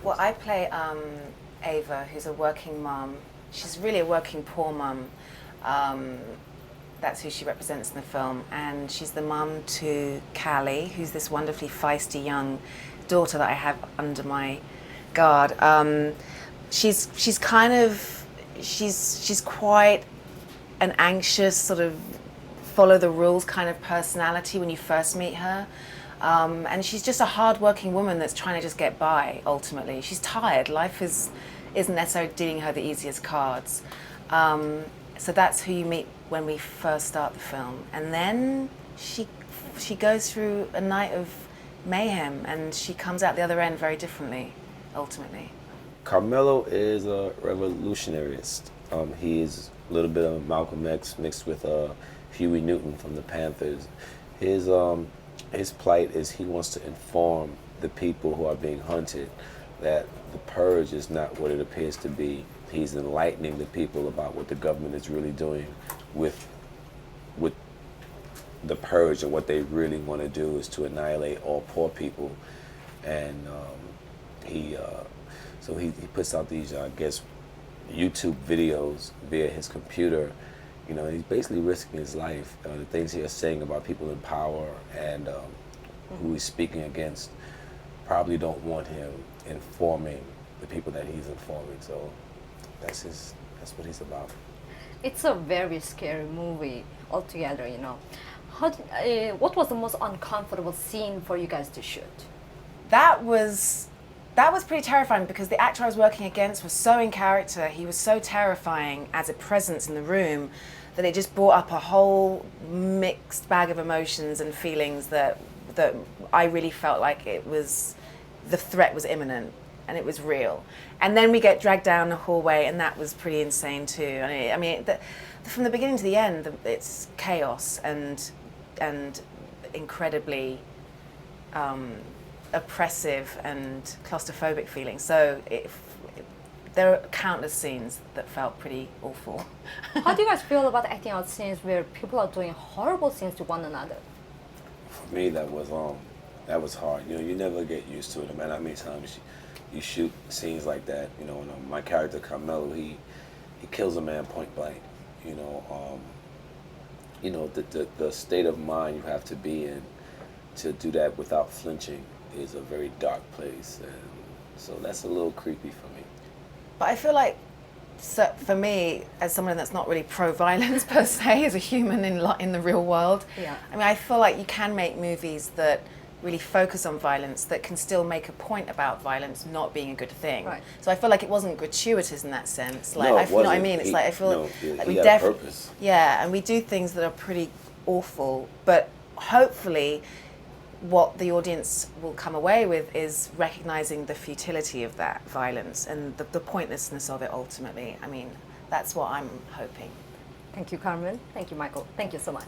Well, I play Ava, who's a working mum. She's really a working poor mum. That's who she represents in the film. And she's the mum to Callie, who's this wonderfully feisty young daughter that I have under my guard. She's quite an anxious, sort of follow the rules kind of personality when you first meet her. And she's just a hard-working woman that's trying to just get by, ultimately. She's tired. Life isn't necessarily dealing her the easiest cards. So that's who you meet when we first start the film. And then she goes through a night of mayhem, and she comes out the other end very differently, ultimately. Carmelo is a revolutionarist. He is a little bit of Malcolm X mixed with Huey Newton from the Panthers. His plight is he wants to inform the people who are being hunted that the purge is not what it appears to be. He's enlightening the people about what the government is really doing with the purge, and what they really want to do is to annihilate all poor people. And he puts out these, I guess, YouTube videos via his computer. You know, he's basically risking his life. The things he is saying about people in power and who he's speaking against probably don't want him informing the people that he's informing. So that's what he's about. It's a very scary movie altogether, you know. What was the most uncomfortable scene for you guys to shoot? That was pretty terrifying, because the actor I was working against was so in character. He was so terrifying as a presence in the room that it just brought up a whole mixed bag of emotions and feelings that I really felt like the threat was imminent and it was real. And then we get dragged down the hallway, and that was pretty insane too. I mean, from the beginning to the end, it's chaos and incredibly oppressive and claustrophobic feeling. So there are countless scenes that felt pretty awful. How do you guys feel about acting out scenes where people are doing horrible things to one another? For me, that was hard. You know, you never get used to it. No matter how many times you shoot scenes like that. You know, and, my character Carmelo, he kills a man point blank. You know, the state of mind you have to be in to do that without flinching is a very dark place, and so that's a little creepy for me. But I feel like, so for me, as someone that's not really pro-violence per se, as a human in the real world, yeah. I mean, I feel like you can make movies that really focus on violence that can still make a point about violence not being a good thing. Right. So I feel like it wasn't gratuitous in that sense. Like, No, I it feel, you know what I wasn't. mean? It's like I feel like he we had a purpose. Yeah, and we do things that are pretty awful, but hopefully what the audience will come away with is recognizing the futility of that violence and the pointlessness of it ultimately. I mean, that's what I'm hoping. Thank you, Carmen. Thank you, Michael. Thank you so much.